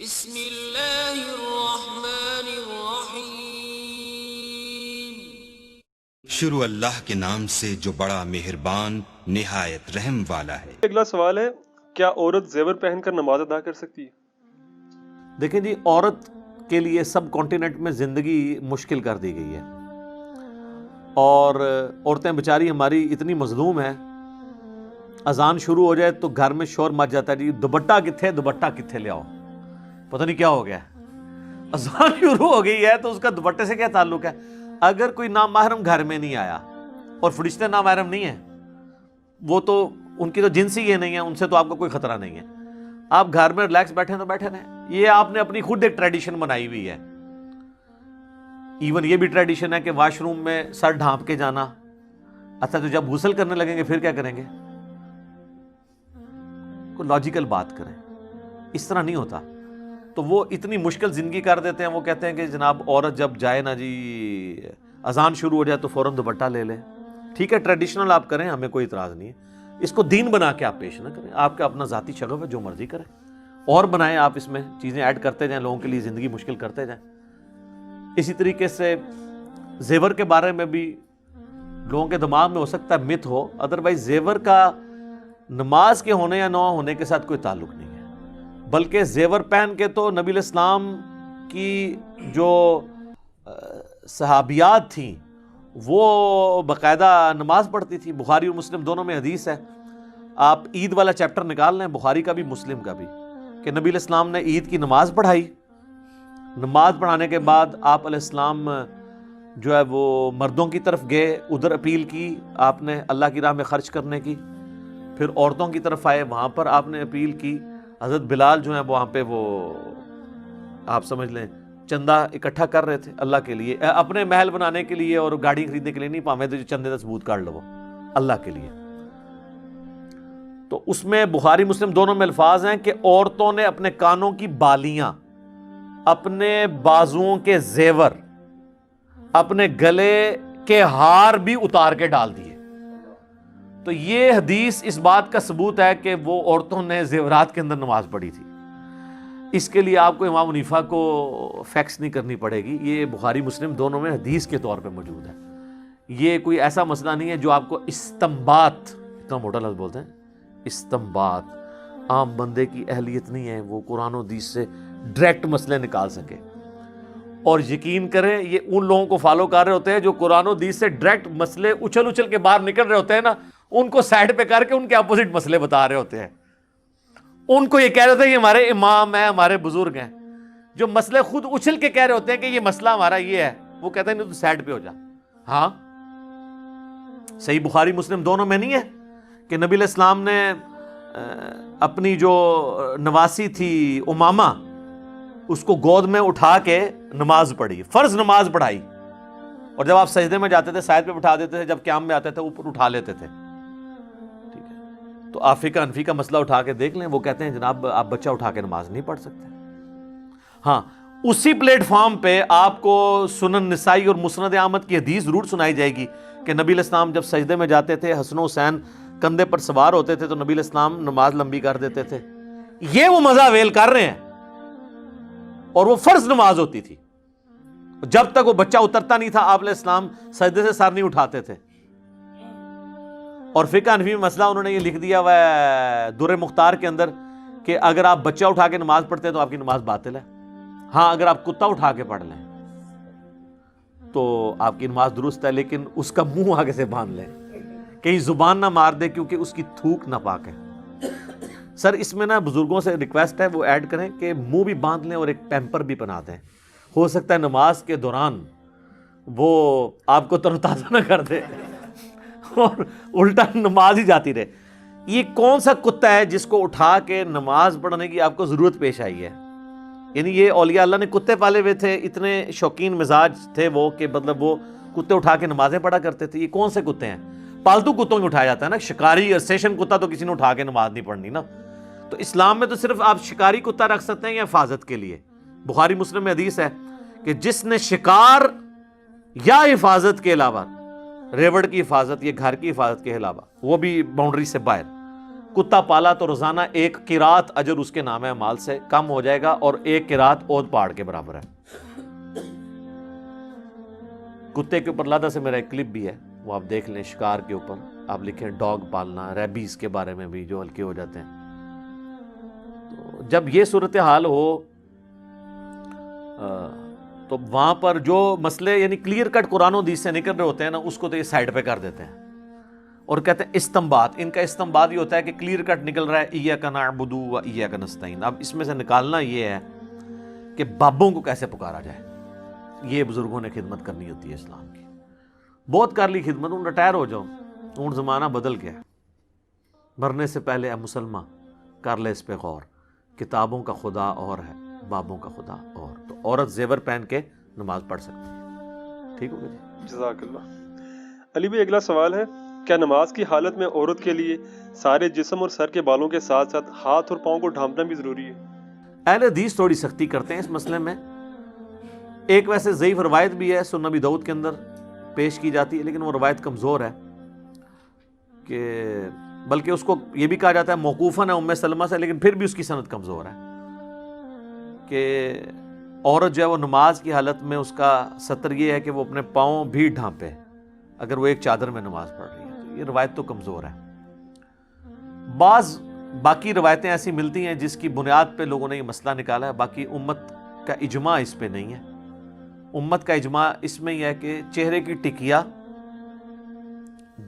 بسم اللہ الرحمن الرحیم۔ شروع اللہ کے نام سے جو بڑا مہربان نہایت رحم والا ہے۔ اگلا سوال ہے، کیا عورت زیور پہن کر نماز ادا کر سکتی ہے؟ دیکھیں جی، عورت کے لیے سب کانٹیننٹ میں زندگی مشکل کر دی گئی ہے، اور عورتیں بیچاری ہماری اتنی مظلوم ہیں، اذان شروع ہو جائے تو گھر میں شور مچ جاتا ہے، جی دوپٹہ کتھے، دوپٹہ کتھے لے آؤ، پتہ نہیں کیا ہو گیا ہے۔ اذان شروع ہو گئی ہے تو اس کا دوپٹے سے کیا تعلق ہے؟ اگر کوئی نامحرم گھر میں نہیں آیا، اور فرشتے نامحرم نہیں ہیں، وہ تو ان کی تو جنس ہی یہ نہیں ہے، ان سے تو آپ کو کوئی خطرہ نہیں ہے، آپ گھر میں ریلیکس بیٹھے تو بیٹھے رہیں۔ یہ آپ نے اپنی خود ایک ٹریڈیشن بنائی ہوئی ہے۔ ایون یہ بھی ٹریڈیشن ہے کہ واش روم میں سر ڈھانپ کے جانا۔ اچھا، تو جب غسل کرنے لگیں گے پھر کیا کریں گے؟ کوئی لاجیکل بات کریں، اس طرح نہیں ہوتا۔ تو وہ اتنی مشکل زندگی کر دیتے ہیں، وہ کہتے ہیں کہ جناب عورت جب جائے نا جی، اذان شروع ہو جائے تو فوراً دوپٹہ لے لے۔ ٹھیک ہے، ٹریڈیشنل آپ کریں، ہمیں کوئی اعتراض نہیں ہے، اس کو دین بنا کے آپ پیش نہ کریں۔ آپ کا اپنا ذاتی شغف ہے، جو مرضی کریں، اور بنائیں، آپ اس میں چیزیں ایڈ کرتے جائیں، لوگوں کے لیے زندگی مشکل کرتے جائیں۔ اسی طریقے سے زیور کے بارے میں بھی لوگوں کے دماغ میں ہو سکتا ہے مت ہو، ادروائز زیور کا نماز کے ہونے یا نہ ہونے کے ساتھ کوئی تعلق نہیں ہے، بلکہ زیور پہن کے تو نبی علیہ السلام کی جو صحابیات تھیں وہ باقاعدہ نماز پڑھتی تھی۔ بخاری اور مسلم دونوں میں حدیث ہے، آپ عید والا چیپٹر نکال لیں، بخاری کا بھی مسلم کا بھی، کہ نبی علیہ السلام نے عید کی نماز پڑھائی، نماز پڑھانے کے بعد آپ علیہ السلام جو ہے وہ مردوں کی طرف گئے، ادھر اپیل کی آپ نے اللہ کی راہ میں خرچ کرنے کی، پھر عورتوں کی طرف آئے، وہاں پر آپ نے اپیل کی۔ حضرت بلال جو ہیں وہاں پہ وہ آپ سمجھ لیں چندہ اکٹھا کر رہے تھے اللہ کے لیے، اپنے محل بنانے کے لیے اور گاڑی خریدنے کے لیے نہیں، پاویں تو چندے کا ثبوت کاٹ لو اللہ کے لیے۔ تو اس میں بخاری مسلم دونوں میں الفاظ ہیں کہ عورتوں نے اپنے کانوں کی بالیاں، اپنے بازوؤں کے زیور، اپنے گلے کے ہار بھی اتار کے ڈال دیے۔ تو یہ حدیث اس بات کا ثبوت ہے کہ وہ عورتوں نے زیورات کے اندر نماز پڑھی تھی۔ اس کے لیے آپ کو امام حنیفہ کو فیکس نہیں کرنی پڑے گی، یہ بخاری مسلم دونوں میں حدیث کے طور پہ موجود ہے۔ یہ کوئی ایسا مسئلہ نہیں ہے جو آپ کو استنباط، اتنا موٹا لفظ بولتے ہیں استنباط، عام بندے کی اہلیت نہیں ہے وہ قرآن و حدیث سے ڈائریکٹ مسئلے نکال سکے۔ اور یقین کریں یہ ان لوگوں کو فالو کر رہے ہوتے ہیں جو قرآن و حدیث سے ڈائریکٹ مسئلے اچھل اچھل کے باہر نکل رہے ہوتے ہیں نا، ان کو سائڈ پہ کر کے ان کے اپوزٹ مسئلے بتا رہے ہوتے ہیں۔ ان کو یہ کہہ رہے ہوتے ہیں یہ ہمارے امام ہیں، ہمارے بزرگ ہیں، جو مسئلے خود اچھل کے کہہ رہے ہوتے ہیں کہ یہ مسئلہ ہمارا یہ ہے، وہ کہتے ہیں نہیں تو سائڈ پہ ہو جا۔ ہاں، صحیح بخاری مسلم دونوں میں نہیں ہے کہ نبی علیہ السلام نے اپنی جو نواسی تھی امامہ، اس کو گود میں اٹھا کے نماز پڑھی، فرض نماز پڑھائی، اور جب آپ سجدے میں جاتے تھے سائد پہ بٹھا دیتے تھے، جب قیام میں آتے تھے اوپر اٹھا لیتے تھے۔ ٹھیک ہے، تو آپ فقہ حنفی کا مسئلہ اٹھا کے دیکھ لیں، وہ کہتے ہیں جناب آپ بچہ اٹھا کے نماز نہیں پڑھ سکتے۔ ہاں، اسی پلیٹ فارم پہ آپ کو سنن نسائی اور مسند احمد کی حدیث ضرور سنائی جائے گی کہ نبی علیہ السلام جب سجدے میں جاتے تھے، حسن و حسین کندھے پر سوار ہوتے تھے تو نبی علیہ السلام نماز لمبی کر دیتے تھے۔ یہ وہ مزہ ویل کر رہے ہیں، اور وہ فرض نماز ہوتی تھی، جب تک وہ بچہ اترتا نہیں تھا آپ علیہ السلام سجدے سے سر نہیں اٹھاتے تھے۔ اور فقہ حنفی میں مسئلہ انہوں نے یہ لکھ دیا ہوا ہے در مختار کے اندر کہ اگر آپ بچہ اٹھا کے نماز پڑھتے ہیں تو آپ کی نماز باطل ہے۔ ہاں، اگر آپ کتا اٹھا کے پڑھ لیں تو آپ کی نماز درست ہے، لیکن اس کا منہ آگے سے باندھ لیں، کہیں زبان نہ مار دے، کیونکہ اس کی تھوک ناپاک ہے۔ سر اس میں نا بزرگوں سے ریکویسٹ ہے وہ ایڈ کریں کہ منہ بھی باندھ لیں اور ایک پیمپر بھی بنا دیں، ہو سکتا ہے نماز کے دوران وہ آپ کو تر و تازہ نہ کر دے اور الٹا نماز ہی جاتی رہے۔ یہ کون سا کتا ہے جس کو اٹھا کے نماز پڑھنے کی آپ کو ضرورت پیش آئی ہے؟ یعنی یہ اولیاء اللہ نے کتے پالے ہوئے تھے، اتنے شوقین مزاج تھے وہ کہ مطلب وہ کتے اٹھا کے نمازیں پڑھا کرتے تھے۔ یہ کون سے کتے ہیں؟ پالتو کتوں میں اٹھایا جاتا ہے نا، شکاری اور سیشن کتا تو کسی نے اٹھا کے نماز نہیں پڑھنی نا۔ تو اسلام میں تو صرف آپ شکاری کتا رکھ سکتے ہیں یا حفاظت کے لیے۔ بخاری مسلم میں حدیث ہے کہ جس نے شکار یا حفاظت کے علاوہ، ریوڑ کی حفاظت یا گھر کی حفاظت کے علاوہ، وہ بھی باؤنڈری سے باہر، کتا پالا تو روزانہ ایک قرات اجر اس کے نام اعمال سے کم ہو جائے گا، اور ایک قرات اود پہاڑ کے برابر ہے۔ کتے کے اوپر لادہ سے میرا ایک کلپ بھی ہے، وہ آپ دیکھ لیں، شکار کے اوپر آپ لکھیں ڈاگ پالنا، ریبیز کے بارے میں بھی جو ہلکے ہو جاتے ہیں۔ تو جب یہ صورتحال ہو تو وہاں پر جو مسئلے یعنی کلیئر کٹ قرآن و حدیث سے نکل رہے ہوتے ہیں نا، اس کو تو یہ سائڈ پہ کر دیتے ہیں اور کہتے ہیں استنباط۔ ان کا استنباط یہ ہوتا ہے کہ کلیئر کٹ نکل رہا ہے ایاک نعبد و ایاک نستعین، اب اس میں سے نکالنا یہ ہے کہ بابوں کو کیسے پکارا جائے۔ یہ بزرگوں نے خدمت کرنی ہوتی ہے اسلام کی، بہت کر لی خدمت، ان ریٹائر ہو جاؤ، ان زمانہ بدل گیا۔ مرنے سے پہلے اے مسلمان کر لے اس پہ غور، کتابوں کا خدا اور ہے، بابوں کا خدا اور۔ تو عورت زیور پہن کے نماز پڑھ سکتی ہے، ٹھیک ہو گیا جی؟ جزاک اللہ۔ علی بھائی اگلا سوال ہے، کیا نماز کی حالت میں عورت کے لیے سارے جسم اور سر کے بالوں کے ساتھ ساتھ ہاتھ اور پاؤں کو ڈھانپنا بھی ضروری ہے؟ اہل حدیث تھوڑی سختی کرتے ہیں اس مسئلے میں۔ ایک ویسے ضعیف روایت بھی ہے، سنن ابی داؤد کے اندر پیش کی جاتی ہے، لیکن وہ روایت کمزور ہے، کہ بلکہ اس کو یہ بھی کہا جاتا ہے موقوفاً ہے ام سلمہ سے، لیکن پھر بھی اس کی سند کمزور ہے، کہ عورت جو ہے وہ نماز کی حالت میں اس کا سطر یہ ہے کہ وہ اپنے پاؤں بھی ڈھانپے اگر وہ ایک چادر میں نماز پڑھ رہی ہے۔ تو یہ روایت تو کمزور ہے۔ بعض باقی روایتیں ایسی ملتی ہیں جس کی بنیاد پہ لوگوں نے یہ مسئلہ نکالا ہے، باقی امت کا اجماع اس پہ نہیں ہے۔ امت کا اجماع اس میں یہ ہے کہ چہرے کی ٹکیا،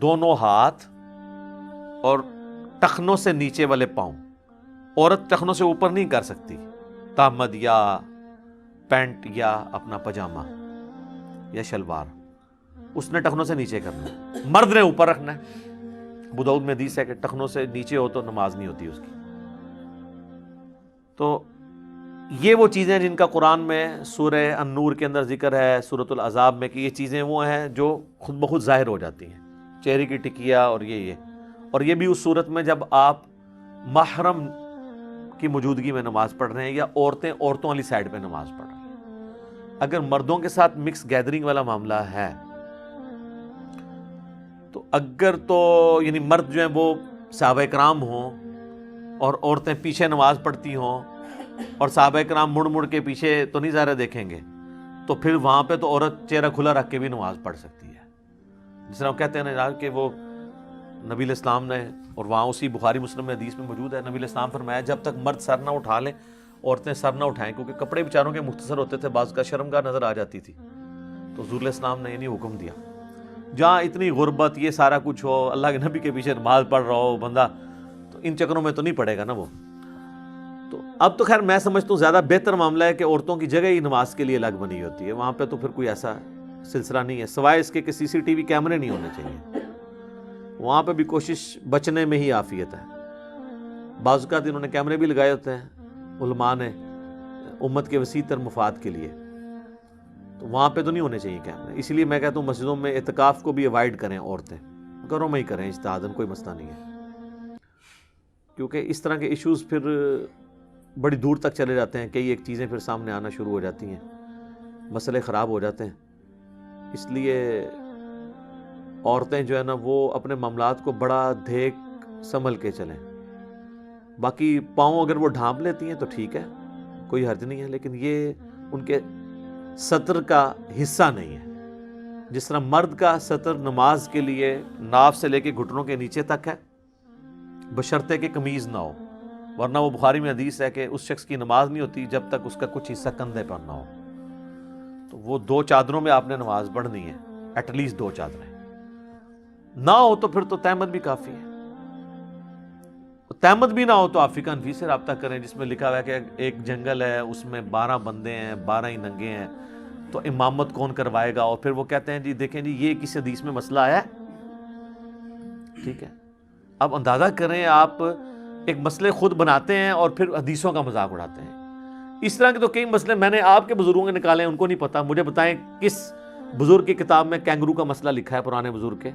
دونوں ہاتھ اور ٹخنوں سے نیچے والے پاؤں، عورت ٹخنوں سے اوپر نہیں کر سکتی، تہمد یا پینٹ یا اپنا پجامہ یا شلوار، اس نے ٹخنوں سے نیچے کرنا ہے، مرد نے اوپر رکھنا ہے۔ ابو داؤد میں حدیث ہے کہ ٹخنوں سے نیچے ہو تو نماز نہیں ہوتی اس کی۔ تو یہ وہ چیزیں جن کا قرآن میں سورہ النور کے اندر ذکر ہے، سورۃ العذاب میں، کہ یہ چیزیں وہ ہیں جو خود بخود ظاہر ہو جاتی ہیں، چہرے کی ٹکیا اور یہ اور یہ بھی اس صورت میں جب آپ محرم کی موجودگی میں نماز پڑھ رہے ہیں یا عورتیں عورتوں والی سائڈ پہ نماز پڑھ رہی ہیں۔ اگر مردوں کے ساتھ مکس گیدرنگ والا معاملہ ہے تو اگر تو یعنی مرد جو ہیں وہ صحابہ کرام ہوں اور عورتیں پیچھے نماز پڑھتی ہوں اور صحابہ کرام مڑ مڑ کے پیچھے تو نہیں ظاہر دیکھیں گے، تو پھر وہاں پہ تو عورت چہرہ کھلا رکھ کے بھی نماز پڑھ سکتی ہے۔ جس طرح کہتے ہیں نا کہ وہ نبی علیہ السلام نے، اور وہاں اسی بخاری مسلم میں حدیث میں موجود ہے، نبی علیہ السلام فرمایا جب تک مرد سر نہ اٹھا لیں عورتیں سر نہ اٹھائیں، کیونکہ کپڑے بیچاروں کے مختصر ہوتے تھے، بعض کا شرمگاہ نظر آ جاتی تھی۔ تو حضور علیہ السلام نے یعنی حکم دیا، جہاں اتنی غربت یہ سارا کچھ ہو، اللہ کے نبی کے پیچھے نماز پڑھ رہا ہو بندہ، تو ان چکروں میں تو نہیں پڑے گا نا وہ۔ تو اب تو خیر میں سمجھتا ہوں زیادہ بہتر معاملہ ہے کہ عورتوں کی جگہ ہی نماز کے لیے الگ بنی ہوتی ہے، وہاں پہ تو پھر کوئی ایسا سلسلہ نہیں ہے، سوائے اس کے کہ سی سی ٹی وی کیمرے نہیں ہونے چاہیے، وہاں پہ بھی کوشش بچنے میں ہی عافیت ہے۔ بعض اوقات انہوں نے کیمرے بھی لگائے ہوتے ہیں علماء نے امت کے وسیع تر مفاد کے لیے، تو وہاں پہ تو نہیں ہونے چاہیے کیمرے۔ اسی لیے میں کہتا ہوں مسجدوں میں اعتکاف کو بھی اوائڈ کریں، عورتیں گھروں میں ہی کریں اجتہاداً، کوئی مسئلہ نہیں ہے، کیونکہ اس طرح کے ایشوز پھر بڑی دور تک چلے جاتے ہیں، کئی ایک چیزیں پھر سامنے آنا شروع ہو جاتی ہیں، مسئلے خراب ہو جاتے ہیں۔ اس لیے عورتیں جو ہے نا وہ اپنے معاملات کو بڑا دیکھ سنبھل کے چلیں۔ باقی پاؤں اگر وہ ڈھانپ لیتی ہیں تو ٹھیک ہے، کوئی حرج نہیں ہے، لیکن یہ ان کے سطر کا حصہ نہیں ہے۔ جس طرح مرد کا سطر نماز کے لیے ناف سے لے کے گھٹنوں کے نیچے تک ہے، بشرطے کہ قمیض نہ ہو، ورنہ وہ بخاری میں حدیث ہے کہ اس شخص کی نماز نہیں ہوتی جب تک اس کا کچھ حصہ کندھے پر نہ ہو۔ تو وہ 2 چادروں میں آپ نے نماز پڑھنی ہے، ایٹ لیسٹ 2 چادریں نہ ہو تو پھر تو تہمت بھی کافی ہے۔ تہمت بھی نہ ہو تو آپ فقہ حنفی سے رابطہ کریں، جس میں لکھا ہوا ہے کہ ایک جنگل ہے، اس میں 12 بندے ہیں، 12 ہی ننگے ہیں، تو امامت کون کروائے گا؟ اور پھر وہ کہتے ہیں جی دیکھیں جی یہ کس حدیث میں مسئلہ آیا ہے، ٹھیک ہے۔ اب اندازہ کریں آپ ایک مسئلے خود بناتے ہیں اور پھر حدیثوں کا مذاق اڑاتے ہیں۔ اس طرح کے تو کئی مسئلے میں نے آپ کے بزرگوں کے نکالے ہیں، ان کو نہیں پتا، مجھے بتائیں کس بزرگ کی کتاب میں کینگرو کا مسئلہ لکھا ہے، پرانے بزرگ کے؟